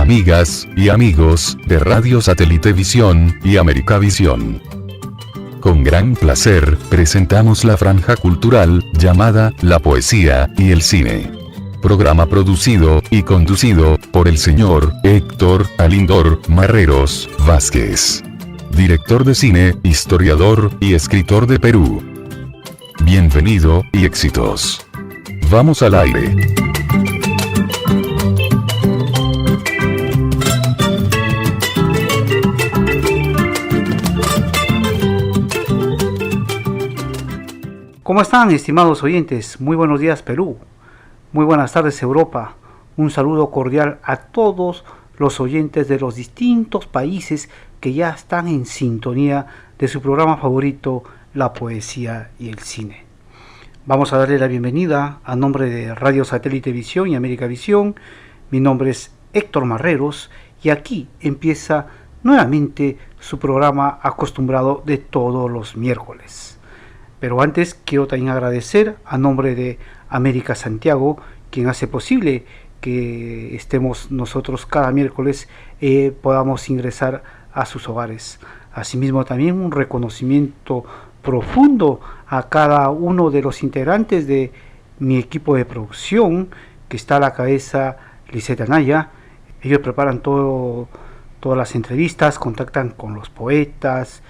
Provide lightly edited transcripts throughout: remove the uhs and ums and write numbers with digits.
amigas y amigos de Radio Satélite Visión y América Visión. Con gran placer, presentamos la franja cultural, llamada La Poesía y el Cine. Programa producido y conducido por el señor Héctor Alindor Marreros Vázquez. Director de cine, historiador y escritor de Perú. Bienvenido y éxitos. Vamos al aire. ¿Cómo están, estimados oyentes? Muy buenos días, Perú. Muy buenas tardes, Europa. Un saludo cordial a todos los oyentes de los distintos países que ya están en sintonía de su programa favorito, La Poesía y el Cine. Vamos a darle la bienvenida a nombre de Radio Satélite Visión y América Visión. Mi nombre es Héctor Marreros y aquí empieza nuevamente su programa acostumbrado de todos los miércoles. Pero antes quiero también agradecer a nombre de América Santiago, quien hace posible que estemos nosotros cada miércoles, podamos ingresar a sus hogares. Asimismo también un reconocimiento profundo a cada uno de los integrantes de mi equipo de producción, que está a la cabeza Lisette Anaya. Ellos preparan todas las entrevistas, contactan con los poetas,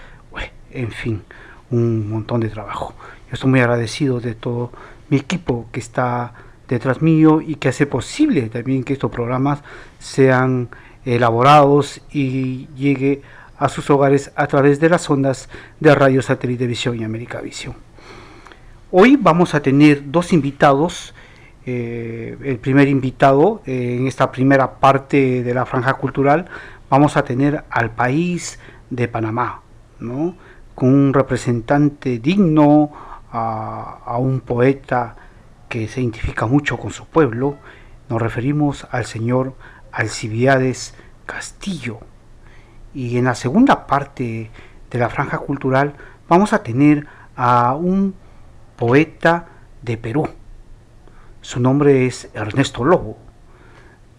en fin, un montón de trabajo. Yo estoy muy agradecido de todo mi equipo que está detrás mío y que hace posible también que estos programas sean elaborados y llegue a sus hogares a través de las ondas de Radio Satélite Visión y América Visión. Hoy vamos a tener dos invitados. El primer invitado, en esta primera parte de la franja cultural, vamos a tener al país de Panamá, ¿no? Con un representante digno, a un poeta que se identifica mucho con su pueblo. Nos referimos al señor Alcibiades Castillo. Y en la segunda parte de la franja cultural vamos a tener a un poeta de Perú. Su nombre es Ernesto Lobo,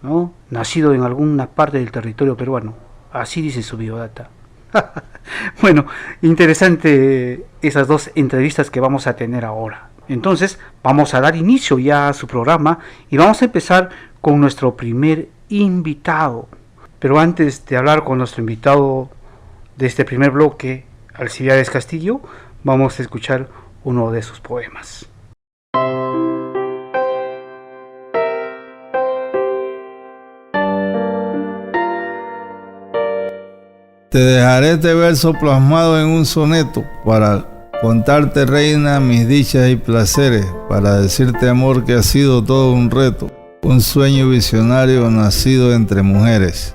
¿no? Nacido en alguna parte del territorio peruano. Así dice su biodata. Bueno, interesante esas dos entrevistas que vamos a tener ahora. Entonces, vamos a dar inicio ya a su programa y vamos a empezar con nuestro primer invitado. Pero antes de hablar con nuestro invitado de este primer bloque, Alcibiades Castillo, vamos a escuchar uno de sus poemas. Te dejaré este verso plasmado en un soneto para contarte, reina, mis dichas y placeres, para decirte, amor, que ha sido todo un reto, un sueño visionario nacido entre mujeres.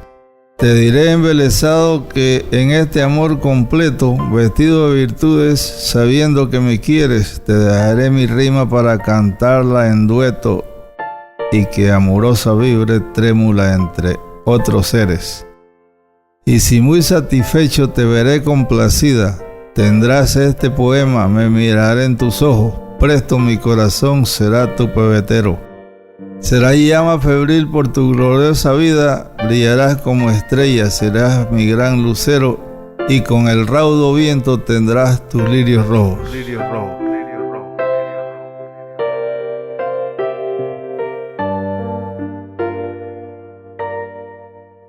Te diré embelesado que en este amor completo, vestido de virtudes, sabiendo que me quieres, te dejaré mi rima para cantarla en dueto y que amorosa vibre trémula entre otros seres. Y si muy satisfecho te veré complacida, tendrás este poema, me miraré en tus ojos, presto mi corazón será tu pebetero. Será llama febril por tu gloriosa vida, brillarás como estrella, serás mi gran lucero, y con el raudo viento tendrás tus lirios rojos.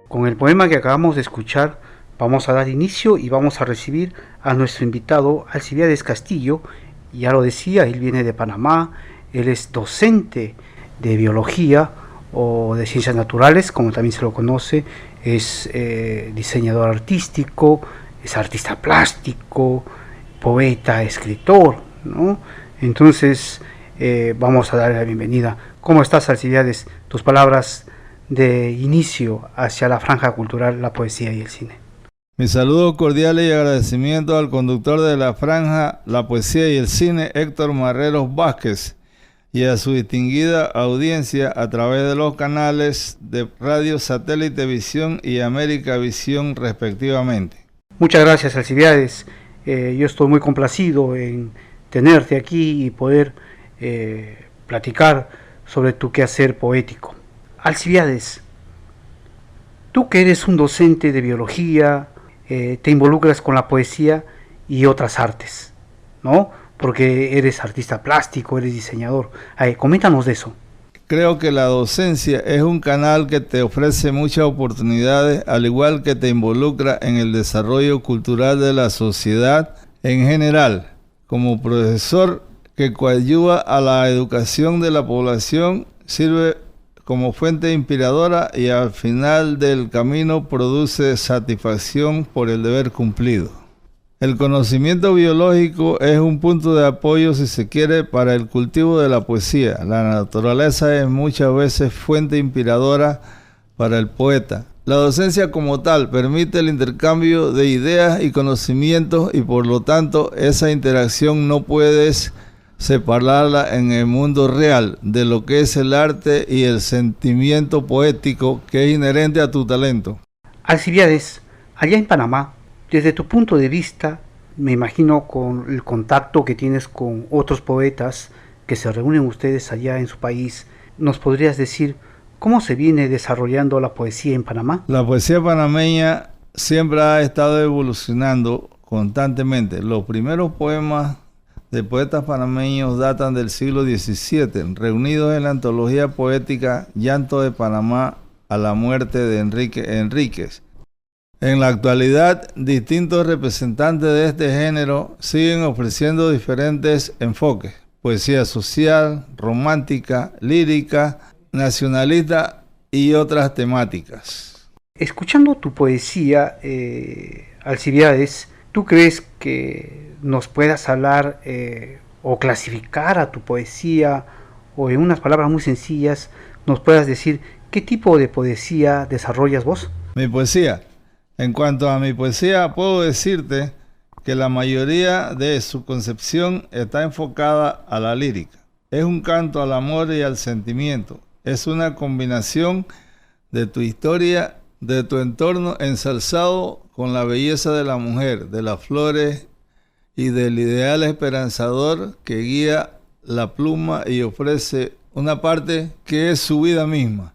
Con el poema que acabamos de escuchar, vamos a dar inicio y vamos a recibir a nuestro invitado Alcibiades Castillo. Ya lo decía, él viene de Panamá, él es docente de biología o de ciencias naturales, como también se lo conoce, es diseñador artístico, es artista plástico, poeta, escritor, ¿no? Entonces, vamos a darle la bienvenida. ¿Cómo estás, Alcibiades? Tus palabras de inicio hacia la franja cultural, la poesía y el cine. Mis saludos cordiales y agradecimientos al conductor de la franja, la poesía y el cine, Héctor Marreros Vázquez, y a su distinguida audiencia a través de los canales de Radio Satélite Visión y América Visión respectivamente. Muchas gracias, Alcibiades. Yo estoy muy complacido en tenerte aquí y poder platicar sobre tu quehacer poético. Alcibiades, Tú que eres un docente de biología, te involucras con la poesía y otras artes, ¿no? Porque eres artista plástico, eres diseñador. Coméntanos de eso. Creo que la docencia es un canal que te ofrece muchas oportunidades, al igual que te involucra en el desarrollo cultural de la sociedad en general. Como profesor que coadyuva a la educación de la población, sirve como fuente inspiradora y al final del camino produce satisfacción por el deber cumplido. El conocimiento biológico es un punto de apoyo, si se quiere, para el cultivo de la poesía. La naturaleza es muchas veces fuente inspiradora para el poeta. La docencia como tal permite el intercambio de ideas y conocimientos y por lo tanto esa interacción no puedes separarla en el mundo real de lo que es el arte y el sentimiento poético que es inherente a tu talento. Alcibiades, allá en Panamá, desde tu punto de vista, me imagino con el contacto que tienes con otros poetas que se reúnen ustedes allá en su país, ¿nos podrías decir cómo se viene desarrollando la poesía en Panamá? La poesía panameña siempre ha estado evolucionando constantemente. Los primeros poemas de poetas panameños datan del siglo XVII, reunidos en la antología poética Llanto de Panamá a la muerte de Enrique Enríquez. En la actualidad, distintos representantes de este género siguen ofreciendo diferentes enfoques: poesía social, romántica, lírica, nacionalista y otras temáticas. Escuchando tu poesía, Alcibiades, ¿tú crees que nos puedas hablar o clasificar a tu poesía, o en unas palabras muy sencillas nos puedas decir qué tipo de poesía desarrollas vos? Mi poesía. En cuanto a mi poesía, puedo decirte que la mayoría de su concepción está enfocada a la lírica. Es un canto al amor y al sentimiento. Es una combinación de tu historia, de tu entorno ensalzado con la belleza de la mujer, de las flores y del ideal esperanzador que guía la pluma y ofrece una parte que es su vida misma.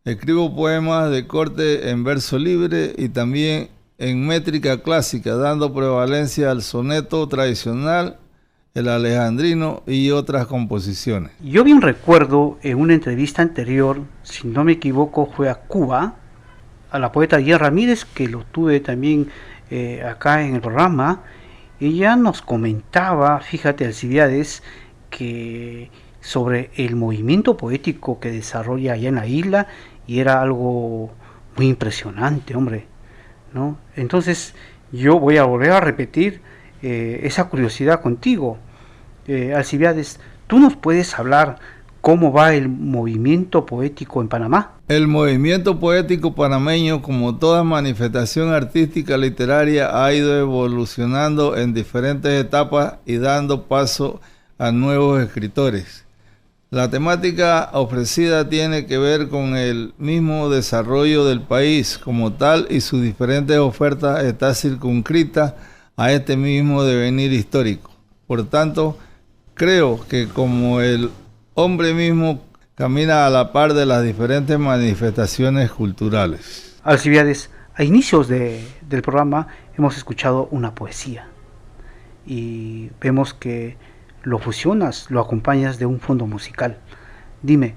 Escribo poemas de corte en verso libre y también en métrica clásica, dando prevalencia al soneto tradicional, el alejandrino y otras composiciones. Yo bien recuerdo en una entrevista anterior, si no me equivoco, fue a Cuba, a la poeta Guía Ramírez, que lo tuve también acá en el programa. Ella nos comentaba, fíjate, Alcibiades, que sobre el movimiento poético que desarrolla allá en la isla, y era algo muy impresionante, hombre, ¿no? Entonces yo voy a volver a repetir esa curiosidad contigo. Alcibiades, ¿tú nos puedes hablar cómo va el movimiento poético en Panamá? El movimiento poético panameño, como toda manifestación artística literaria, ha ido evolucionando en diferentes etapas y dando paso a nuevos escritores. La temática ofrecida tiene que ver con el mismo desarrollo del país como tal y sus diferentes ofertas está circunscrita a este mismo devenir histórico. Por tanto, creo que como el hombre mismo camina a la par de las diferentes manifestaciones culturales. Alcibiades, a inicios del programa hemos escuchado una poesía y vemos que lo fusionas, lo acompañas de un fondo musical. Dime,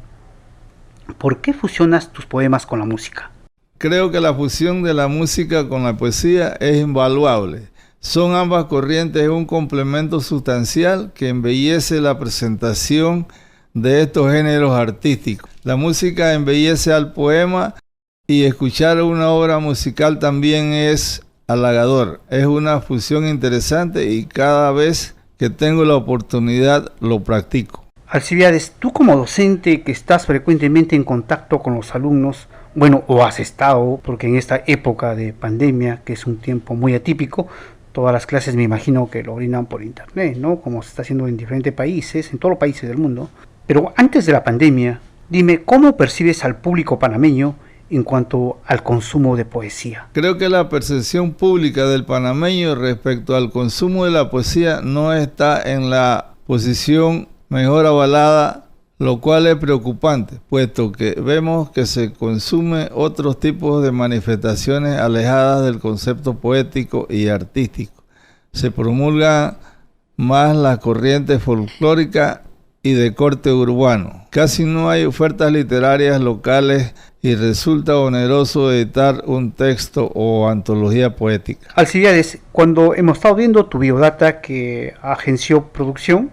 ¿por qué fusionas tus poemas con la música? Creo que la fusión de la música con la poesía es invaluable. Son ambas corrientes un complemento sustancial que embellece la presentación de estos géneros artísticos. La música embellece al poema y escuchar una obra musical también es halagador. Es una fusión interesante y cada vez que tengo la oportunidad lo practico. Alcibiades, tú como docente que estás frecuentemente en contacto con los alumnos, bueno, o has estado, porque en esta época de pandemia, que es un tiempo muy atípico, todas las clases me imagino que lo brindan por internet, ¿no? Como se está haciendo en diferentes países, en todos los países del mundo. Pero antes de la pandemia, dime, ¿cómo percibes al público panameño en cuanto al consumo de poesía? Creo que la percepción pública del panameño respecto al consumo de la poesía no está en la posición mejor avalada lo cual es preocupante, puesto que vemos que se consume otros tipos de manifestaciones alejadas del concepto poético y artístico. Se promulga más la corriente folclórica y de corte urbano. Casi no hay ofertas literarias locales y resulta oneroso editar un texto o antología poética. Alcibiades, cuando hemos estado viendo tu biodata que agenció producción,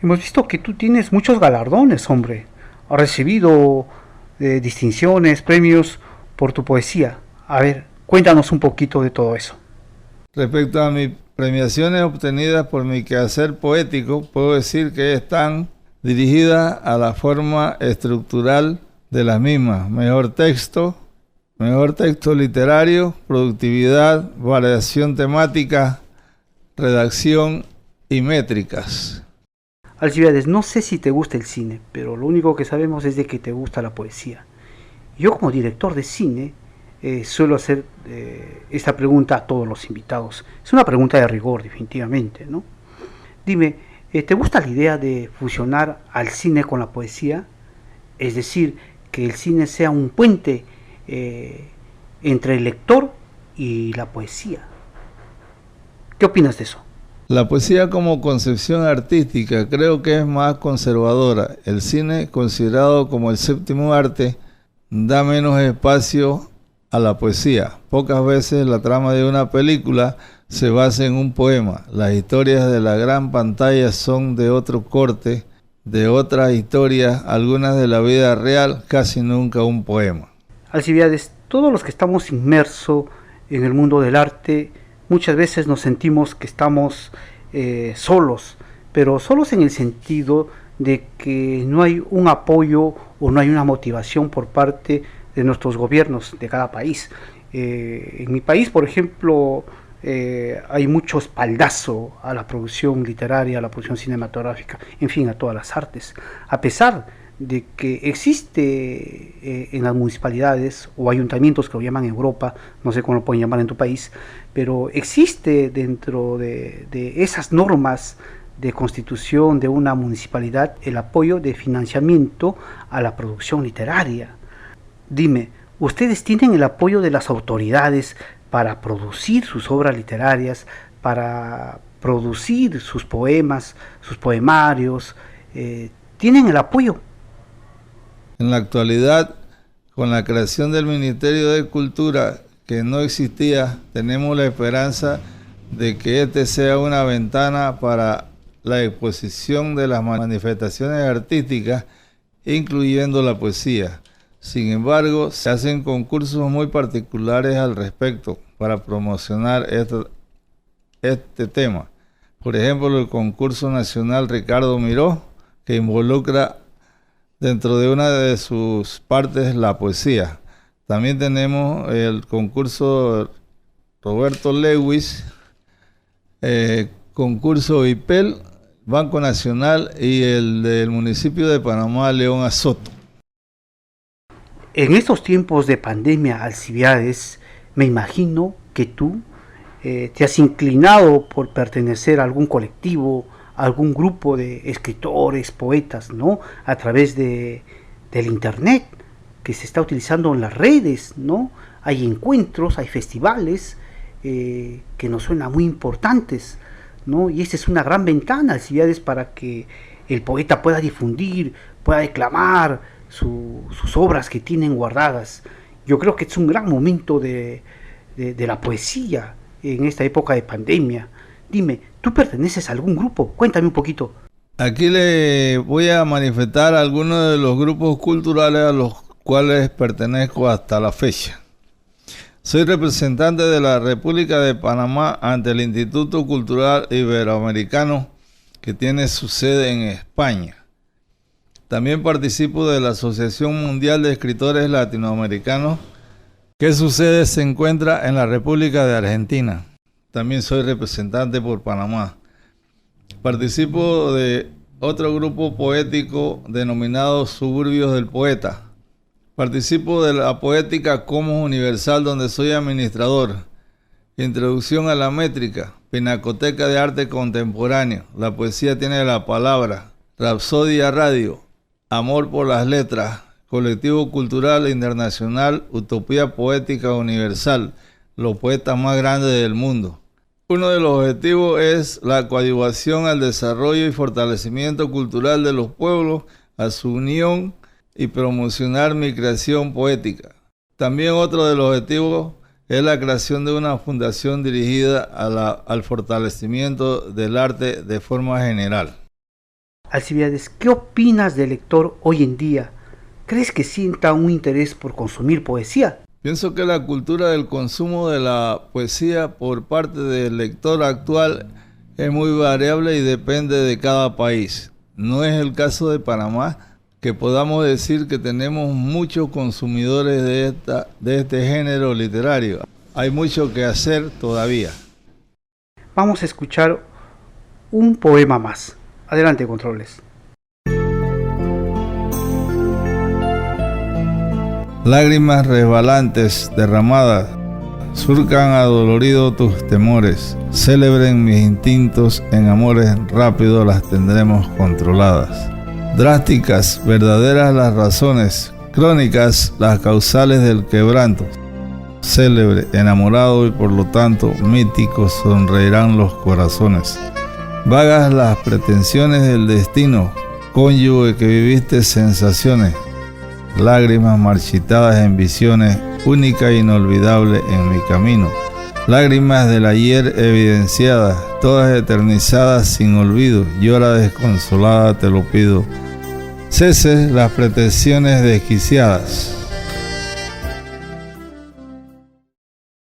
hemos visto que tú tienes muchos galardones, hombre. Has recibido distinciones, premios por tu poesía. A ver, cuéntanos un poquito de todo eso. Respecto a mis premiaciones obtenidas por mi quehacer poético, puedo decir que están dirigidas a la forma estructural de las mismas: mejor texto literario, productividad, variación temática, redacción y métricas. Alcibiades, no sé si te gusta el cine, pero lo único que sabemos es de que te gusta la poesía. Yo como director de cine suelo hacer esta pregunta a todos los invitados. Es una pregunta de rigor, definitivamente, ¿no? Dime, ¿te gusta la idea de fusionar al cine con la poesía? Es decir, que el cine sea un puente entre el lector y la poesía. ¿Qué opinas de eso? La poesía como concepción artística creo que es más conservadora. El cine, considerado como el séptimo arte, da menos espacio a la poesía. Pocas veces la trama de una película se basa en un poema. Las historias de la gran pantalla son de otro corte, de otras historias, algunas de la vida real, casi nunca un poema. Alcibiades, todos los que estamos inmersos en el mundo del arte, muchas veces nos sentimos que estamos solos, pero solos en el sentido de que no hay un apoyo o no hay una motivación por parte de nuestros gobiernos de cada país. En mi país, por ejemplo, hay mucho espaldazo a la producción literaria, a la producción cinematográfica, en fin, a todas las artes. A pesar de que existe en las municipalidades o ayuntamientos que lo llaman en Europa, no sé cómo lo pueden llamar en tu país, pero existe dentro de esas normas de constitución de una municipalidad el apoyo de financiamiento a la producción literaria. Dime, ¿ustedes tienen el apoyo de las autoridades para producir sus obras literarias, para producir sus poemas, sus poemarios? ¿Tienen el apoyo? En la actualidad, con la creación del Ministerio de Cultura, que no existía, tenemos la esperanza de que este sea una ventana para la exposición de las manifestaciones artísticas, incluyendo la poesía. Sin embargo, se hacen concursos muy particulares al respecto para promocionar este tema. Por ejemplo, el concurso nacional Ricardo Miró, que involucra dentro de una de sus partes la poesía. También tenemos el concurso Roberto Lewis, concurso IPEL, Banco Nacional, y el del municipio de Panamá, León Azoto. En estos tiempos de pandemia, Alcibiades, me imagino que tú te has inclinado por pertenecer a algún colectivo, a algún grupo de escritores, poetas, ¿no? A través del internet, que se está utilizando en las redes, ¿no? Hay encuentros, hay festivales que nos suenan muy importantes, ¿no? Y esta es una gran ventana, Alcibiades, para que el poeta pueda difundir, pueda declamar sus obras que tienen guardadas. Yo creo que es un gran momento de la poesía en esta época de pandemia. Dime, ¿tú perteneces a algún grupo? Cuéntame un poquito. Aquí le voy a manifestar algunos de los grupos culturales a los cuales pertenezco hasta la fecha. Soy representante de la República de Panamá ante el Instituto Cultural Iberoamericano, que tiene su sede en España. También participo de la Asociación Mundial de Escritores Latinoamericanos, que su sede se encuentra en la República de Argentina. También soy representante por Panamá. Participo de otro grupo poético denominado Suburbios del Poeta. Participo de la Poética Comos Universal, donde soy administrador. Introducción a la métrica, Pinacoteca de Arte Contemporáneo. La poesía tiene la palabra. Rapsodia Radio. Amor por las letras, colectivo cultural internacional, utopía poética universal, los poetas más grandes del mundo. Uno de los objetivos es la coadyuvación al desarrollo y fortalecimiento cultural de los pueblos, a su unión y promocionar mi creación poética. También otro de los objetivos es la creación de una fundación dirigida al fortalecimiento del arte de forma general. Alcibiades, ¿qué opinas del lector hoy en día? ¿Crees que sienta un interés por consumir poesía? Pienso que la cultura del consumo de la poesía por parte del lector actual es muy variable y depende de cada país. No es el caso de Panamá, que podamos decir que tenemos muchos consumidores de este género literario. Hay mucho que hacer todavía. Vamos a escuchar un poema más. Adelante, controles. Lágrimas resbalantes derramadas surcan adolorido tus temores. Celebren mis instintos, en amores rápidos las tendremos controladas. Drásticas, verdaderas las razones, crónicas las causales del quebranto. Célebre, enamorado y por lo tanto míticos sonreirán los corazones. Vagas las pretensiones del destino, cónyuge que viviste sensaciones. Lágrimas marchitadas en visiones, única e inolvidable en mi camino. Lágrimas del ayer evidenciadas, todas eternizadas sin olvido. Llora desconsolada, te lo pido. Ceses las pretensiones desquiciadas.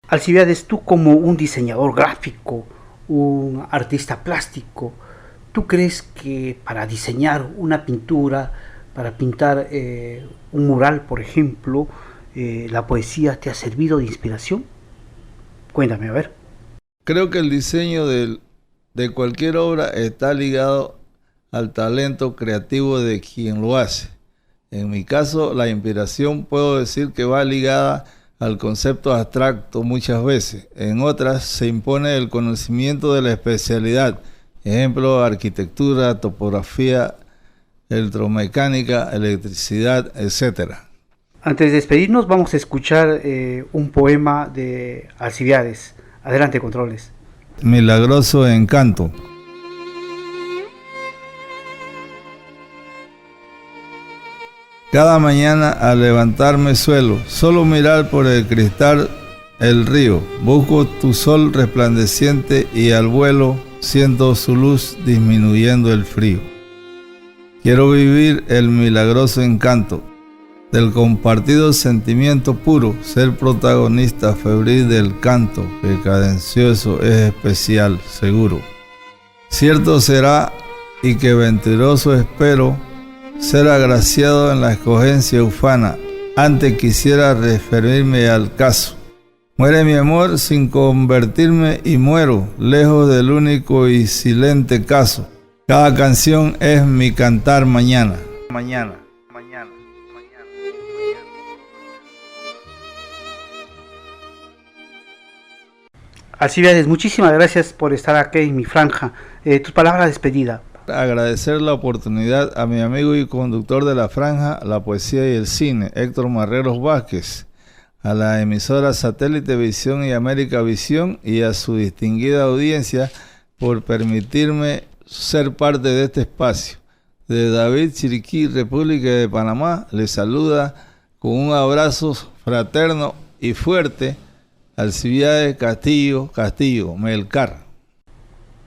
Alcibiades, tú como un diseñador gráfico, un artista plástico, ¿tú crees que para diseñar una pintura, para pintar un mural, por ejemplo, la poesía te ha servido de inspiración? Cuéntame, a ver. Creo que el diseño de cualquier obra está ligado al talento creativo de quien lo hace. En mi caso, la inspiración puedo decir que va ligada al concepto abstracto muchas veces. En otras se impone el conocimiento de la especialidad. Ejemplo, arquitectura, topografía, electromecánica, electricidad, etc. Antes de despedirnos, vamos a escuchar un poema de Alcibiades. Adelante, controles. Milagroso encanto. Cada mañana al levantarme suelo solo mirar por el cristal el río. Busco tu sol resplandeciente y al vuelo siento su luz disminuyendo el frío. Quiero vivir el milagroso encanto del compartido sentimiento puro, ser protagonista febril del canto, que cadencioso es especial, seguro. Cierto será y que venturoso espero ser agraciado en la escogencia ufana. Antes quisiera referirme al caso. Muere mi amor sin convertirme y muero, lejos del único y silente caso. Cada canción es mi cantar mañana. Mañana. Alcibiades, muchísimas gracias por estar aquí en mi franja. Tus palabras de despedida. Agradecer la oportunidad a mi amigo y conductor de la franja, la poesía y el cine, Héctor Marreros Vázquez, a la emisora Satélite Visión y América Visión y a su distinguida audiencia por permitirme ser parte de este espacio. De David Chiriquí, República de Panamá, les saluda con un abrazo fraterno y fuerte Alcibiades Castillo, Melcar.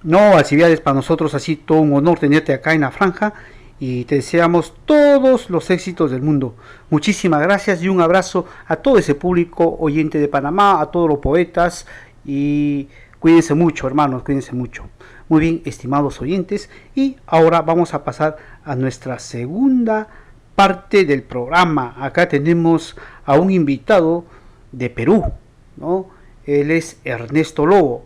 No, Alcibiades, para nosotros ha sido todo un honor tenerte acá en la franja y te deseamos todos los éxitos del mundo. Muchísimas gracias y un abrazo a todo ese público oyente de Panamá, a todos los poetas y cuídense mucho, hermanos, cuídense mucho. Muy bien, estimados oyentes, y ahora vamos a pasar a nuestra segunda parte del programa. Acá tenemos a un invitado de Perú, ¿no? Él es Ernesto Lobo.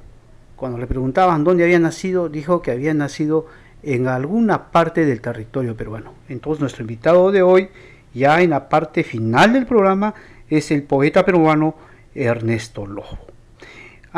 Cuando le preguntaban dónde había nacido, dijo que había nacido en alguna parte del territorio peruano. Entonces nuestro invitado de hoy, ya en la parte final del programa, es el poeta peruano Ernesto Lobo.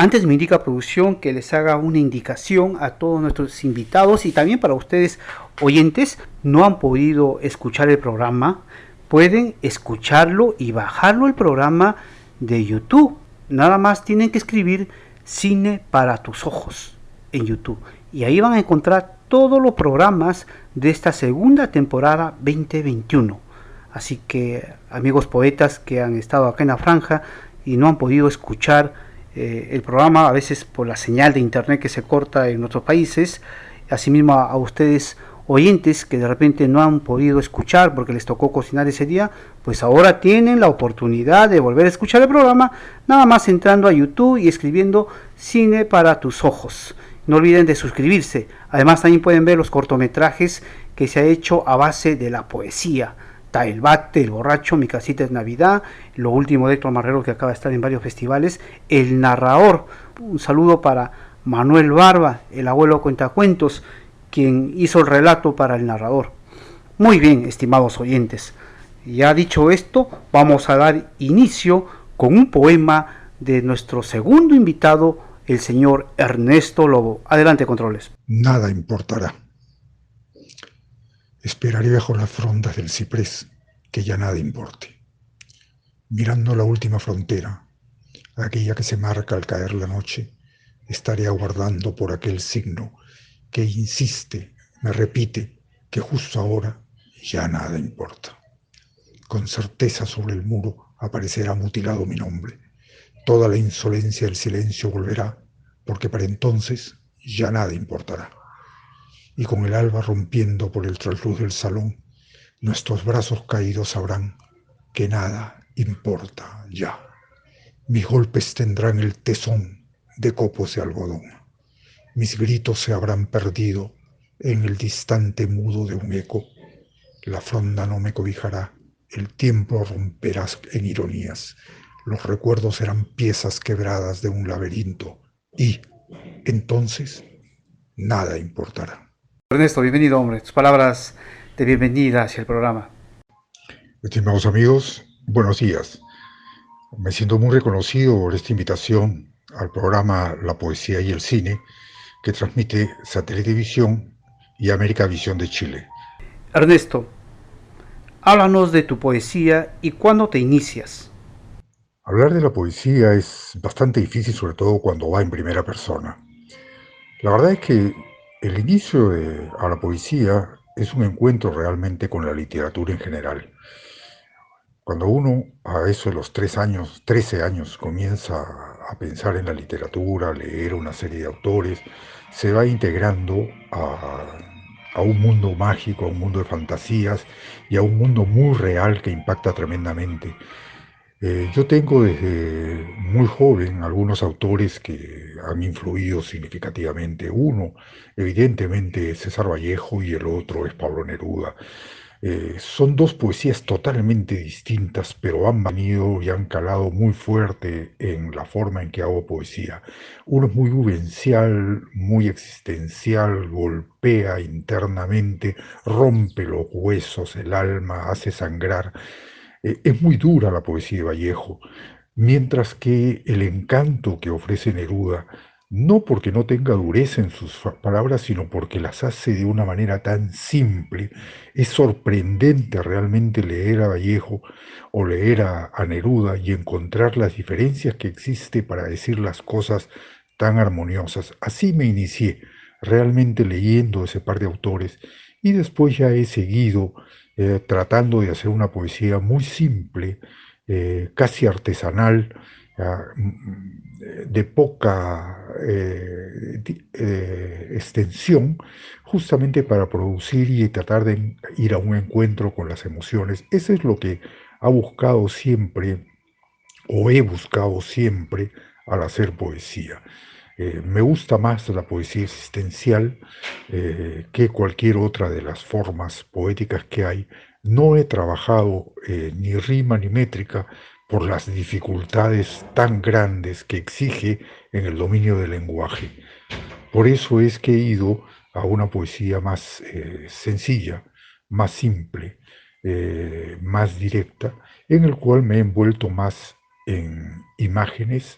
Antes me indica producción que les haga una indicación a todos nuestros invitados y también para ustedes oyentes, no han podido escuchar el programa, pueden escucharlo y bajarlo el programa de YouTube. Nada más tienen que escribir Cine para tus ojos en YouTube y ahí van a encontrar todos los programas de esta segunda temporada 2021. Así que amigos poetas que han estado acá en la franja y no han podido escuchar el programa, a veces por la señal de internet que se corta en otros países, asimismo a ustedes oyentes que de repente no han podido escuchar porque les tocó cocinar ese día, pues ahora tienen la oportunidad de volver a escuchar el programa, nada más entrando a YouTube y escribiendo Cine para tus ojos. No olviden de suscribirse, además también pueden ver los cortometrajes que se ha hecho a base de la poesía. Está El Bate, El Borracho, Mi Casita es Navidad, lo último de Héctor Marrero que acaba de estar en varios festivales, El Narrador, un saludo para Manuel Barba, el abuelo cuentacuentos, quien hizo el relato para El Narrador. Muy bien, estimados oyentes, ya dicho esto, vamos a dar inicio con un poema de nuestro segundo invitado, el señor Ernesto Lobo. Adelante, controles. Nada importará. Esperaré bajo las frondas del ciprés, que ya nada importe. Mirando la última frontera, aquella que se marca al caer la noche, estaré aguardando por aquel signo que insiste, me repite, que justo ahora ya nada importa. Con certeza sobre el muro aparecerá mutilado mi nombre. Toda la insolencia del silencio volverá, porque para entonces ya nada importará. Y con el alba rompiendo por el trasluz del salón, nuestros brazos caídos sabrán que nada importa ya. Mis golpes tendrán el tesón de copos de algodón. Mis gritos se habrán perdido en el distante mudo de un eco. La fronda no me cobijará, el tiempo romperá en ironías. Los recuerdos serán piezas quebradas de un laberinto y, entonces, nada importará. Ernesto, bienvenido, hombre. Tus palabras de bienvenida hacia el programa. Estimados amigos, buenos días. Me siento muy reconocido por esta invitación al programa La Poesía y el Cine que transmite Satelitevisión y América Visión de Chile. Ernesto, háblanos de tu poesía y cuándo te inicias. Hablar de la poesía es bastante difícil, sobre todo cuando va en primera persona. La verdad es que el inicio a la poesía es un encuentro realmente con la literatura en general. Cuando uno a eso de los 13 años comienza a pensar en la literatura, a leer una serie de autores, se va integrando a un mundo mágico, a un mundo de fantasías y a un mundo muy real que impacta tremendamente. Yo tengo desde muy joven algunos autores que han influido significativamente. Uno, evidentemente, es César Vallejo y el otro es Pablo Neruda. Son dos poesías totalmente distintas, pero han venido y han calado muy fuerte en la forma en que hago poesía. Uno es muy vivencial, muy existencial, golpea internamente, rompe los huesos, el alma, hace sangrar. Es muy dura la poesía de Vallejo, mientras que el encanto que ofrece Neruda, no porque no tenga dureza en sus palabras, sino porque las hace de una manera tan simple. Es sorprendente realmente leer a Vallejo o leer a Neruda y encontrar las diferencias que existe para decir las cosas tan armoniosas. Así me inicié, realmente leyendo ese par de autores, y después ya he seguido tratando de hacer una poesía muy simple, casi artesanal, de poca extensión, justamente para producir y tratar de ir a un encuentro con las emociones. Eso es lo que ha buscado siempre, o he buscado siempre, al hacer poesía. Me gusta más la poesía existencial que cualquier otra de las formas poéticas que hay. No he trabajado ni rima ni métrica por las dificultades tan grandes que exige en el dominio del lenguaje. Por eso es que he ido a una poesía más sencilla, más simple, más directa, en el cual me he envuelto más en imágenes,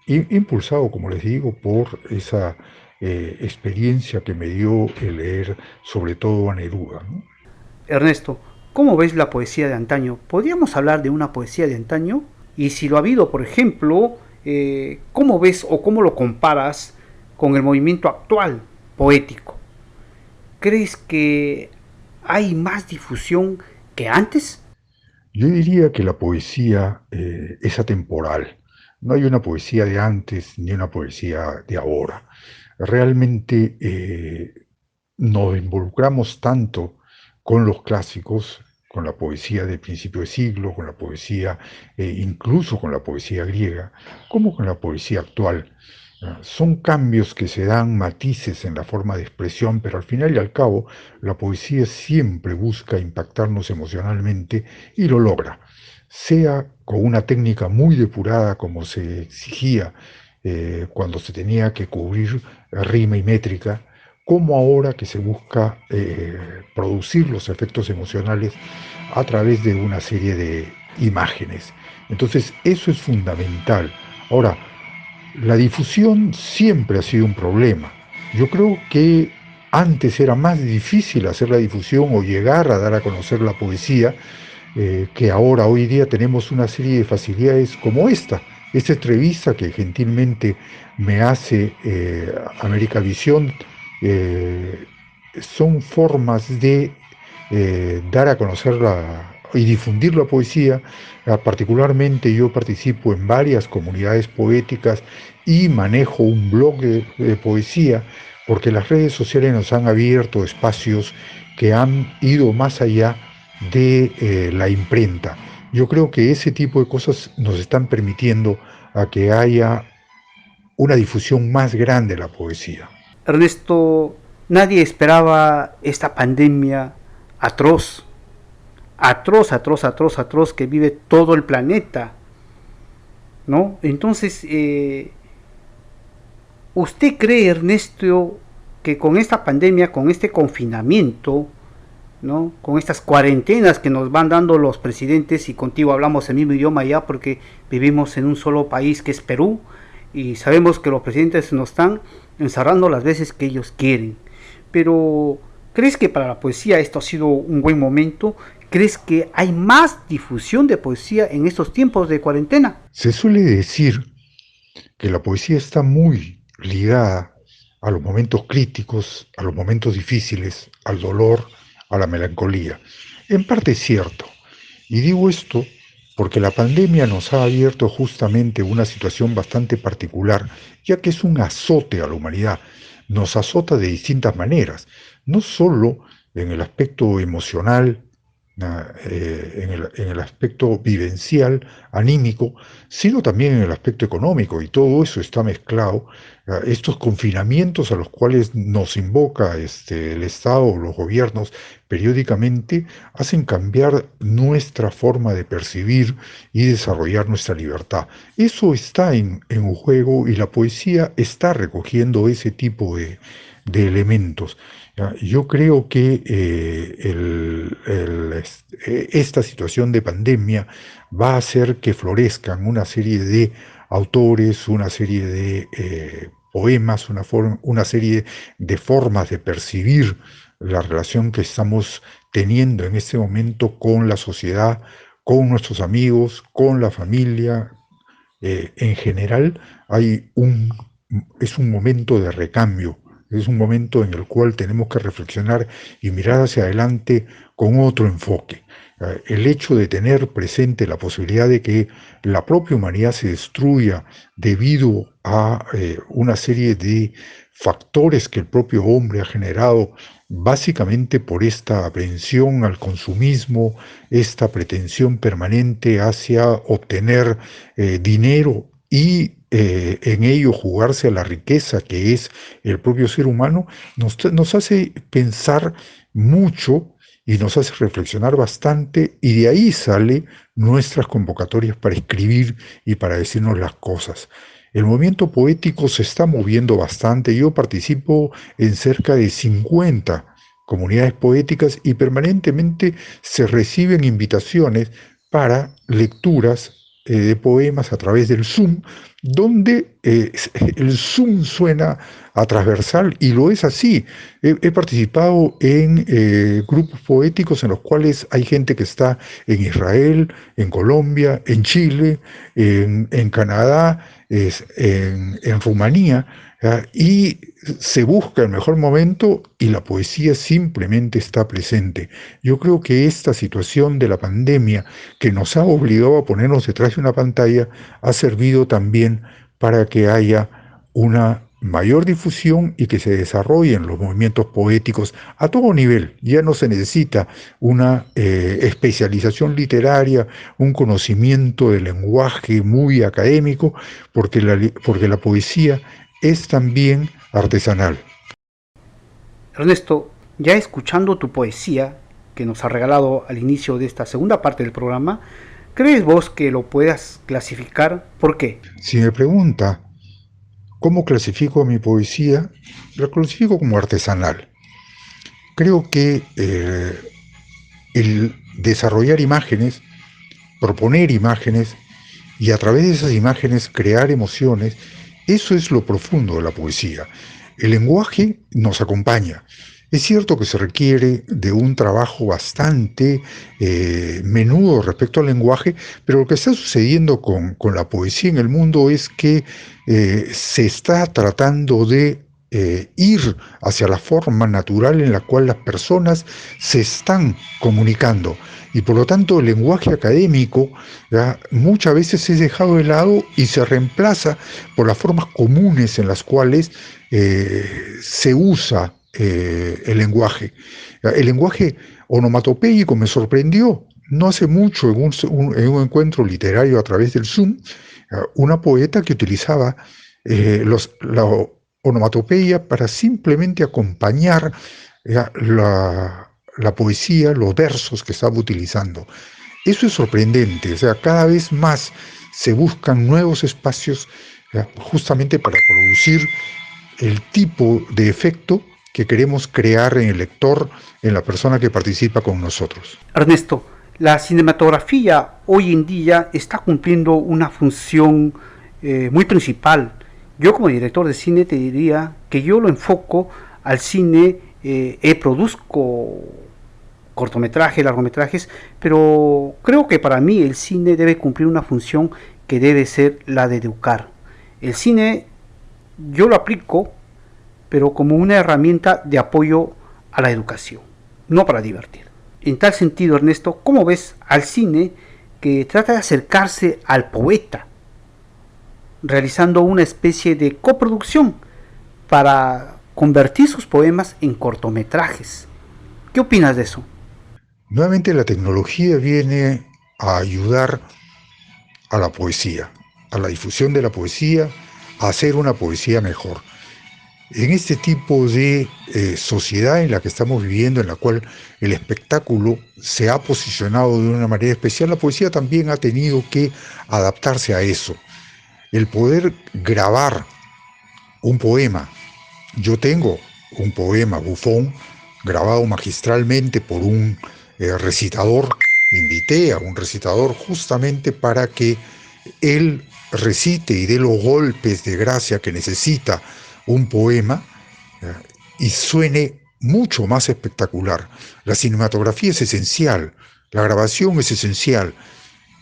impulsado, como les digo, por esa experiencia que me dio el leer sobre todo a Neruda, ¿no? Ernesto, ¿cómo ves la poesía de antaño? ¿Podríamos hablar de una poesía de antaño? Y si lo ha habido, por ejemplo, ¿cómo ves o cómo lo comparas con el movimiento actual poético? ¿Crees que hay más difusión que antes? Yo diría que la poesía es atemporal. No hay una poesía de antes ni una poesía de ahora. Realmente nos involucramos tanto con los clásicos, con la poesía de principio de siglo, con la poesía, incluso con la poesía griega, como con la poesía actual. Son cambios que se dan, matices en la forma de expresión, pero al final y al cabo la poesía siempre busca impactarnos emocionalmente y lo logra, sea con una técnica muy depurada como se exigía cuando se tenía que cubrir rima y métrica, como ahora que se busca producir los efectos emocionales a través de una serie de imágenes. Entonces eso es fundamental. Ahora, la difusión siempre ha sido un problema. Yo creo que antes era más difícil hacer la difusión o llegar a dar a conocer la poesía que ahora, hoy día, tenemos una serie de facilidades como esta entrevista que gentilmente me hace América Visión, eh, son formas de dar a conocer y difundir la poesía. Particularmente yo participo en varias comunidades poéticas y manejo un blog de poesía porque las redes sociales nos han abierto espacios que han ido más allá de la imprenta. Yo creo que ese tipo de cosas nos están permitiendo a que haya una difusión más grande de la poesía. Ernesto, nadie esperaba esta pandemia atroz, atroz que vive todo el planeta, ¿no? Entonces, ¿usted cree, Ernesto, que con esta pandemia, con este confinamiento, ¿no? Con estas cuarentenas que nos van dando los presidentes, y contigo hablamos el mismo idioma ya porque vivimos en un solo país que es Perú, y sabemos que los presidentes nos están encerrando las veces que ellos quieren? Pero ¿crees que para la poesía esto ha sido un buen momento? ¿Crees que hay más difusión de poesía en estos tiempos de cuarentena? Se suele decir que la poesía está muy ligada a los momentos críticos, a los momentos difíciles, al dolor, a la melancolía. En parte es cierto, y digo esto porque la pandemia nos ha abierto justamente una situación bastante particular, ya que es un azote a la humanidad. Nos azota de distintas maneras, no solo en el aspecto emocional, en el aspecto vivencial, anímico, sino también en el aspecto económico, y todo eso está mezclado. Estos confinamientos a los cuales nos invoca el Estado o los gobiernos periódicamente hacen cambiar nuestra forma de percibir y desarrollar nuestra libertad. Eso está en juego y la poesía está recogiendo ese tipo de elementos. Yo creo que esta situación de pandemia va a hacer que florezcan una serie de autores, una serie de poemas, una serie de formas de percibir la relación que estamos teniendo en este momento con la sociedad, con nuestros amigos, con la familia. En general, es un momento de recambio. Es un momento en el cual tenemos que reflexionar y mirar hacia adelante con otro enfoque. El hecho de tener presente la posibilidad de que la propia humanidad se destruya debido a una serie de factores que el propio hombre ha generado, básicamente por esta aprehensión al consumismo, esta pretensión permanente hacia obtener dinero y en ello jugarse a la riqueza que es el propio ser humano, nos hace pensar mucho y nos hace reflexionar bastante, y de ahí sale nuestras convocatorias para escribir y para decirnos las cosas. El movimiento poético se está moviendo bastante. Yo participo en cerca de 50 comunidades poéticas y permanentemente se reciben invitaciones para lecturas de poemas a través del Zoom, donde el Zoom suena a transversal y lo es así. He participado en grupos poéticos en los cuales hay gente que está en Israel, en Colombia, en Chile, en Canadá, en Rumanía, y se busca el mejor momento y la poesía simplemente está presente. Yo creo que esta situación de la pandemia que nos ha obligado a ponernos detrás de una pantalla ha servido también para que haya una mayor difusión y que se desarrollen los movimientos poéticos a todo nivel. Ya no se necesita una especialización literaria, un conocimiento del lenguaje muy académico, porque la poesía es también artesanal. Ernesto, ya escuchando tu poesía que nos ha regalado al inicio de esta segunda parte del programa, ¿crees vos que lo puedas clasificar? ¿Por qué? Si me pregunta cómo clasifico mi poesía, la clasifico como artesanal. Creo que el desarrollar imágenes, proponer imágenes y a través de esas imágenes crear emociones, eso es lo profundo de la poesía. El lenguaje nos acompaña. Es cierto que se requiere de un trabajo bastante menudo respecto al lenguaje, pero lo que está sucediendo con la poesía en el mundo es que se está tratando de ir hacia la forma natural en la cual las personas se están comunicando. Y por lo tanto el lenguaje académico muchas veces es dejado de lado y se reemplaza por las formas comunes en las cuales se usa el lenguaje. El lenguaje onomatopéyico me sorprendió. No hace mucho, en un encuentro literario a través del Zoom, una poeta que utilizaba la onomatopeya para simplemente acompañar la poesía, los versos que estaba utilizando. Eso es sorprendente, o sea, cada vez más se buscan nuevos espacios justamente para producir el tipo de efecto que queremos crear en el lector, en la persona que participa con nosotros. Ernesto, la cinematografía hoy en día está cumpliendo una función muy principal. Yo como director de cine te diría que yo lo enfoco al cine, produzco cortometrajes, largometrajes, pero creo que para mí el cine debe cumplir una función que debe ser la de educar. El cine yo lo aplico, pero como una herramienta de apoyo a la educación, no para divertir. En tal sentido, Ernesto, ¿cómo ves al cine que trata de acercarse al poeta, realizando una especie de coproducción para convertir sus poemas en cortometrajes? ¿Qué opinas de eso? Nuevamente la tecnología viene a ayudar a la poesía, a la difusión de la poesía, a hacer una poesía mejor. En este tipo de sociedad en la que estamos viviendo, en la cual el espectáculo se ha posicionado de una manera especial, la poesía también ha tenido que adaptarse a eso. El poder grabar un poema. Yo tengo un poema bufón grabado magistralmente por un recitador. Invité a un recitador justamente para que él recite y dé los golpes de gracia que necesita un poema y suene mucho más espectacular. La cinematografía es esencial, la grabación es esencial.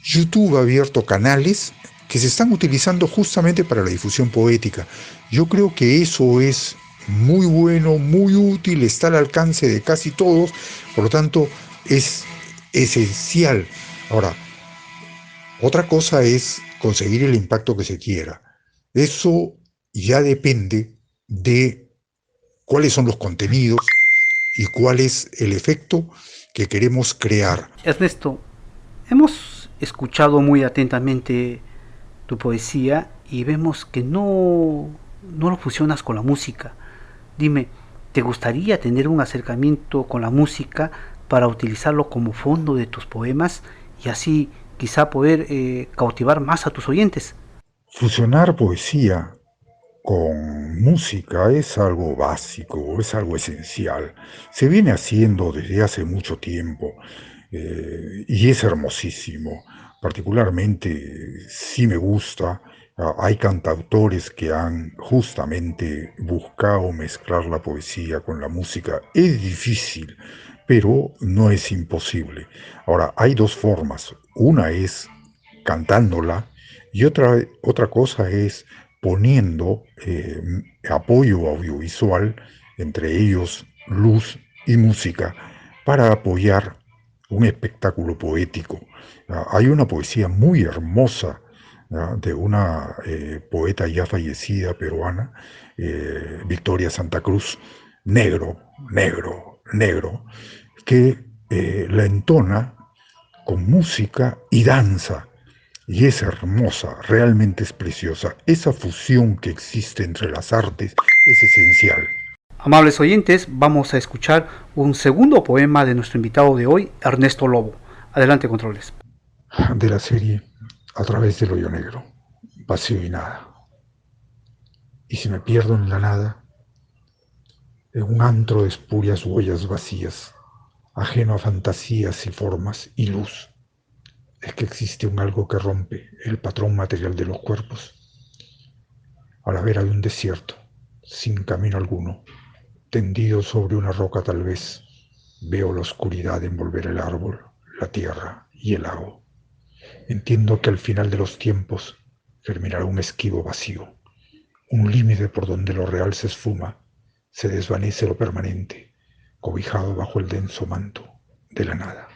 YouTube ha abierto canales que se están utilizando justamente para la difusión poética. Yo creo que eso es muy bueno, muy útil, está al alcance de casi todos, por lo tanto es esencial. Ahora, otra cosa es conseguir el impacto que se quiera. Eso ya depende de cuáles son los contenidos y cuál es el efecto que queremos crear. Ernesto, hemos escuchado muy atentamente tu poesía y vemos que no lo fusionas con la música. Dime, ¿te gustaría tener un acercamiento con la música para utilizarlo como fondo de tus poemas y así quizá poder cautivar más a tus oyentes? Fusionar poesía con música es algo básico, es algo esencial. Se viene haciendo desde hace mucho tiempo y es hermosísimo. particularmente sí me gusta. Hay cantautores que han justamente buscado mezclar la poesía con la música. Es difícil, pero no es imposible. Ahora, hay dos formas. Una es cantándola y otra cosa es poniendo apoyo audiovisual, entre ellos luz y música, para apoyar un espectáculo poético. Hay una poesía muy hermosa de una poeta ya fallecida peruana, Victoria Santa Cruz, negro, negro, negro, que la entona con música y danza. Y es hermosa, realmente es preciosa. Esa fusión que existe entre las artes es esencial. Amables oyentes, vamos a escuchar un segundo poema de nuestro invitado de hoy, Ernesto Lobo. Adelante, controles. De la serie A través del hoyo negro, vacío y nada. Y si me pierdo en la nada, en un antro de espurias huellas vacías, ajeno a fantasías y formas y luz, es que existe un algo que rompe el patrón material de los cuerpos. A la vera de un desierto, sin camino alguno, tendido sobre una roca tal vez, veo la oscuridad envolver el árbol, la tierra y el lago. Entiendo que al final de los tiempos germinará un esquivo vacío, un límite por donde lo real se esfuma, se desvanece lo permanente, cobijado bajo el denso manto de la nada.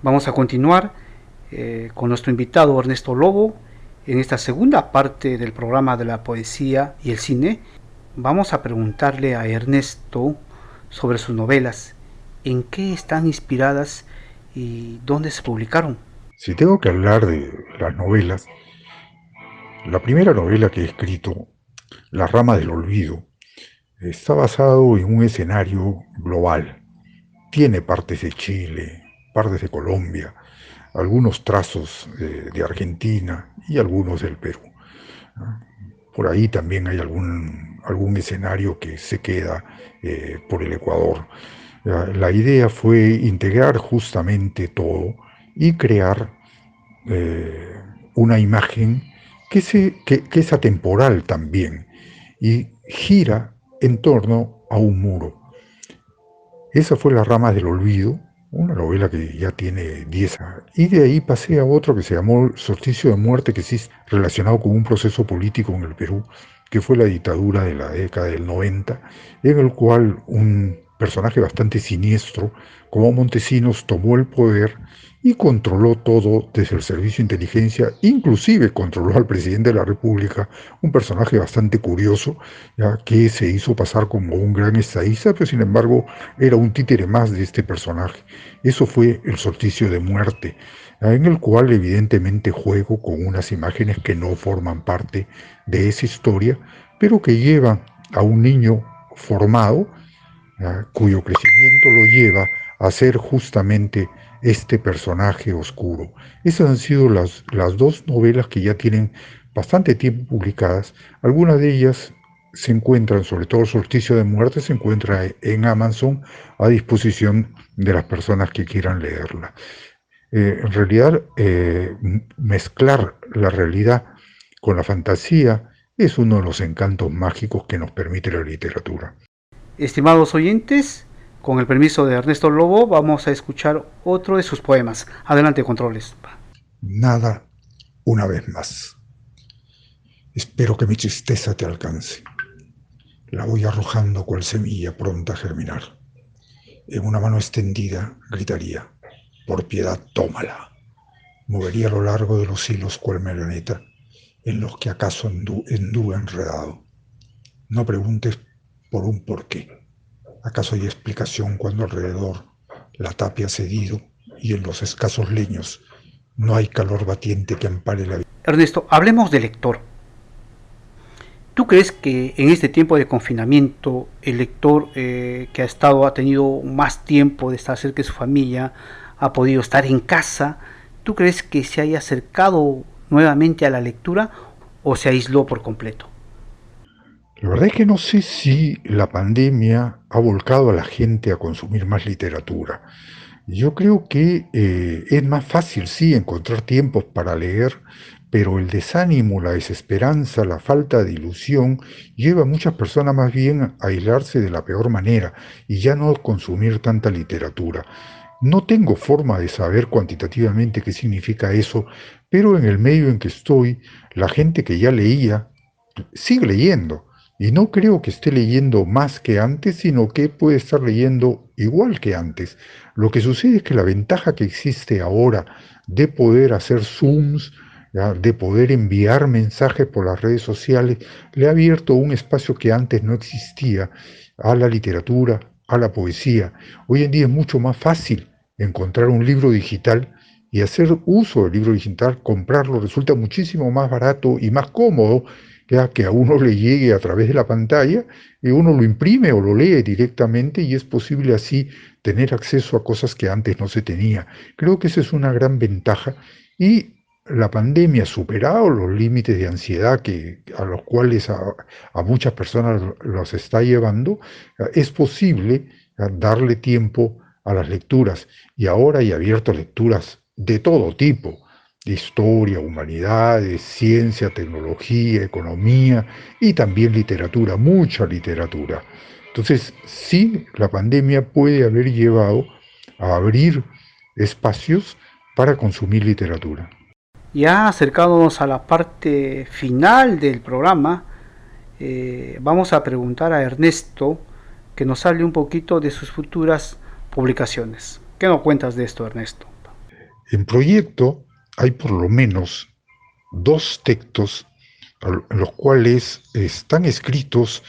Vamos a continuar con nuestro invitado Ernesto Lobo en esta segunda parte del programa de la poesía y el cine. Vamos a preguntarle a Ernesto sobre sus novelas, en qué están inspiradas y dónde se publicaron. Si tengo que hablar de las novelas, la primera novela que he escrito, La rama del olvido, está basado en un escenario global. Tiene partes de Chile, partes de Colombia, algunos trazos de Argentina y algunos del Perú. Por ahí también hay algún escenario que se queda por el Ecuador. La idea fue integrar justamente todo y crear una imagen que es atemporal también y gira en torno a un muro. Esa fue La rama del olvido, una novela que ya tiene 10 años. Y de ahí pasé a otro que se llamó Solsticio de muerte, que sí es relacionado con un proceso político en el Perú, que fue la dictadura de la década del 90, en el cual un personaje bastante siniestro, como Montesinos, tomó el poder y controló todo desde el servicio de inteligencia, inclusive controló al presidente de la República, un personaje bastante curioso, ya que se hizo pasar como un gran estadista, pero sin embargo era un títere más de este personaje. Eso fue El solsticio de muerte, en el cual evidentemente juego con unas imágenes que no forman parte de esa historia, pero que llevan a un niño formado, cuyo crecimiento lo lleva a ser justamente este personaje oscuro. Esas han sido las dos novelas que ya tienen bastante tiempo publicadas. Algunas de ellas se encuentran, sobre todo El solsticio de muerte, se encuentra en Amazon a disposición de las personas que quieran leerla. En realidad, mezclar la realidad con la fantasía es uno de los encantos mágicos que nos permite la literatura. Estimados oyentes, con el permiso de Ernesto Lobo, vamos a escuchar otro de sus poemas. Adelante, controles. Nada, una vez más. Espero que mi tristeza te alcance. La voy arrojando cual semilla pronta a germinar. En una mano extendida gritaría, por piedad, tómala. Movería a lo largo de los hilos cual marioneta, en los que acaso anduve enredado. No preguntes por un porqué. ¿Acaso hay explicación cuando alrededor la tapia ha cedido y en los escasos leños no hay calor batiente que ampare la vida? Ernesto, hablemos del lector. ¿Tú crees que en este tiempo de confinamiento el lector que ha tenido más tiempo de estar cerca de su familia, ha podido estar en casa, ¿tú crees que se haya acercado nuevamente a la lectura o se aisló por completo? La verdad es que no sé si la pandemia ha volcado a la gente a consumir más literatura. Yo creo que es más fácil, sí, encontrar tiempos para leer, pero el desánimo, la desesperanza, la falta de ilusión lleva a muchas personas más bien a aislarse de la peor manera y ya no consumir tanta literatura. No tengo forma de saber cuantitativamente qué significa eso, pero en el medio en que estoy, la gente que ya leía sigue leyendo. Y no creo que esté leyendo más que antes, sino que puede estar leyendo igual que antes. Lo que sucede es que la ventaja que existe ahora de poder hacer Zooms, ¿ya?, de poder enviar mensajes por las redes sociales, le ha abierto un espacio que antes no existía a la literatura, a la poesía. Hoy en día es mucho más fácil encontrar un libro digital y hacer uso del libro digital, comprarlo, resulta muchísimo más barato y más cómodo, ya que a uno le llegue a través de la pantalla y uno lo imprime o lo lee directamente y es posible así tener acceso a cosas que antes no se tenía. Creo que esa es una gran ventaja y la pandemia ha superado los límites de ansiedad a los cuales a muchas personas los está llevando. Es posible darle tiempo a las lecturas y ahora hay abierto lecturas de todo tipo: historia, humanidades, ciencia, tecnología, economía y también literatura, mucha literatura. Entonces, sí, la pandemia puede haber llevado a abrir espacios para consumir literatura. Ya acercándonos a la parte final del programa, vamos a preguntar a Ernesto que nos hable un poquito de sus futuras publicaciones. ¿Qué nos cuentas de esto, Ernesto? En proyecto hay por lo menos 2 textos en los cuales están escritos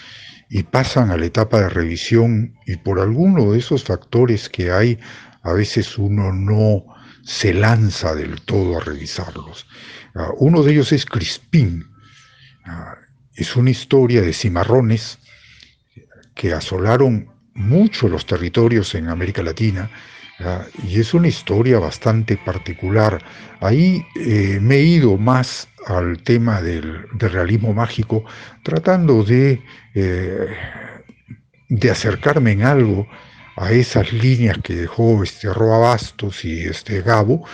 y pasan a la etapa de revisión, y por alguno de esos factores que hay, a veces uno no se lanza del todo a revisarlos. Uno de ellos es Crispín. Es una historia de cimarrones que asolaron mucho los territorios en América Latina, y es una historia bastante particular. Ahí me he ido más al tema del realismo mágico, tratando de acercarme en algo a esas líneas que dejó Roa Bastos y Gabo,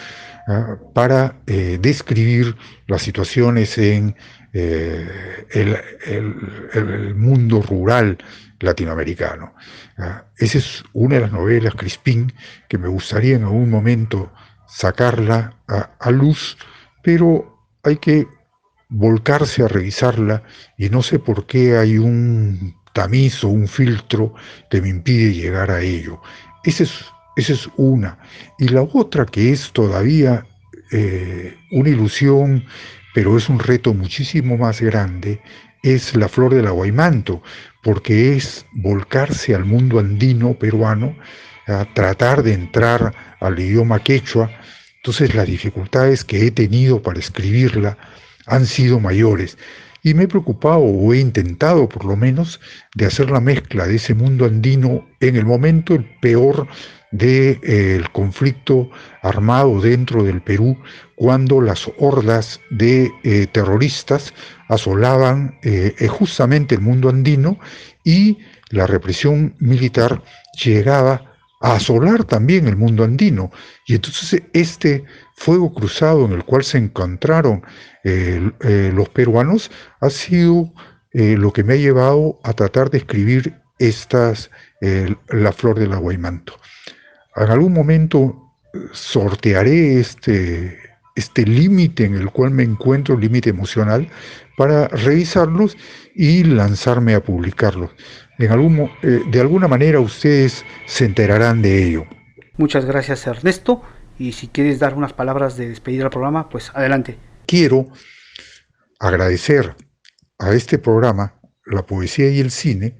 para describir las situaciones en el mundo rural latinoamericano. Esa es una de las novelas, Crispín, que me gustaría en algún momento sacarla a luz, pero hay que volcarse a revisarla y no sé por qué hay un tamiz o un filtro que me impide llegar a ello. Esa es una. Y la otra, que es todavía una ilusión, pero es un reto muchísimo más grande, es La Flor del Aguaimanto, porque es volcarse al mundo andino peruano, a tratar de entrar al idioma quechua. Entonces las dificultades que he tenido para escribirla han sido mayores. Y me he preocupado, o he intentado por lo menos, de hacer la mezcla de ese mundo andino en el momento el peor del conflicto armado dentro del Perú, cuando las hordas de terroristas asolaban justamente el mundo andino y la represión militar llegaba a asolar también el mundo andino. Y entonces este fuego cruzado en el cual se encontraron los peruanos ha sido lo que me ha llevado a tratar de escribir La Flor del Aguaimanto. En algún momento sortearé este límite en el cual me encuentro, límite emocional, para revisarlos y lanzarme a publicarlos. De alguna manera ustedes se enterarán de ello. Muchas gracias, Ernesto, y si quieres dar unas palabras de despedida al programa, pues adelante. Quiero agradecer a este programa, La Poesía y el Cine,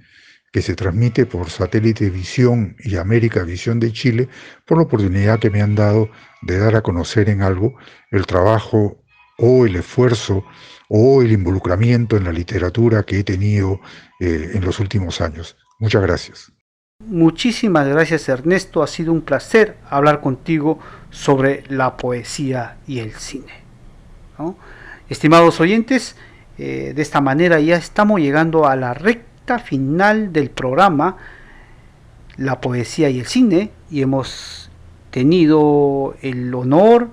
que se transmite por Satélite Visión y América Visión de Chile, por la oportunidad que me han dado de dar a conocer en algo el trabajo o el esfuerzo o el involucramiento en la literatura que he tenido en los últimos años. Muchas gracias. Muchísimas gracias, Ernesto. Ha sido un placer hablar contigo sobre la poesía y el cine, ¿no? Estimados oyentes, de esta manera ya estamos llegando a la recta final del programa La Poesía y el Cine, y hemos tenido el honor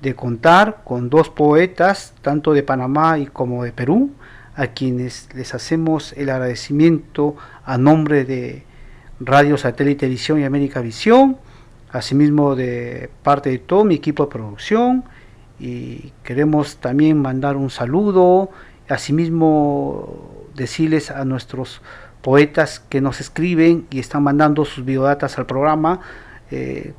de contar con dos poetas, tanto de Panamá y como de Perú, a quienes les hacemos el agradecimiento a nombre de Radio Satélite Visión y América Visión, asimismo de parte de todo mi equipo de producción, y queremos también mandar un saludo, asimismo decirles a nuestros poetas que nos escriben y están mandando sus biodatas al programa,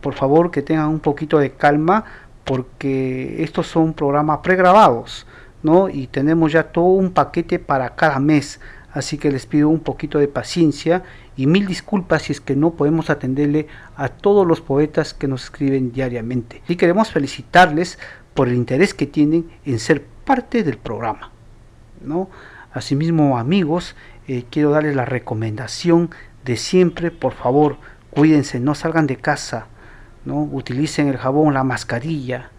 por favor que tengan un poquito de calma, porque estos son programas pregrabados, ¿no? Y tenemos ya todo un paquete para cada mes, así que les pido un poquito de paciencia y mil disculpas si es que no podemos atenderle a todos los poetas que nos escriben diariamente. Y queremos felicitarles por el interés que tienen en ser parte del programa, ¿no? Asimismo, amigos, quiero darles la recomendación de siempre, por favor, cuídense, no salgan de casa, ¿no? Utilicen el jabón, la mascarilla,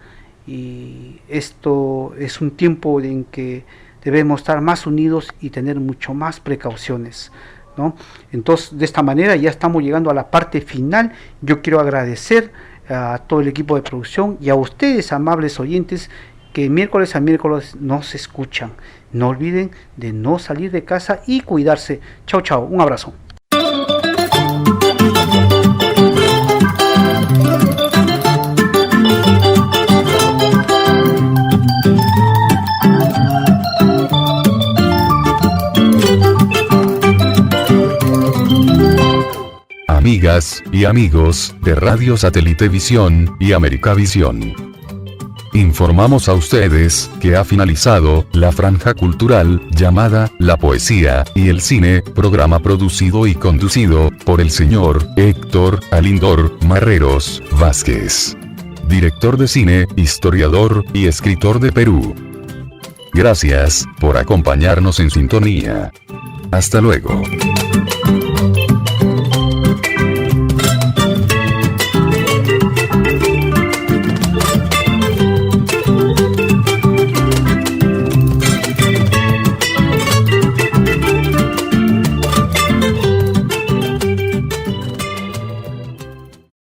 y esto es un tiempo en que debemos estar más unidos y tener mucho más precauciones, ¿no? Entonces, de esta manera ya estamos llegando a la parte final. Yo quiero agradecer a todo el equipo de producción y a ustedes, amables oyentes, que miércoles a miércoles nos escuchan. No olviden de no salir de casa y cuidarse. Chao, chao, un abrazo. Amigas y amigos de Radio Satélite Visión y América Visión, informamos a ustedes que ha finalizado la franja cultural llamada La Poesía y el Cine, programa producido y conducido por el señor Héctor Alindor Marreros Vázquez, director de cine, historiador y escritor de Perú. Gracias por acompañarnos en sintonía. Hasta luego.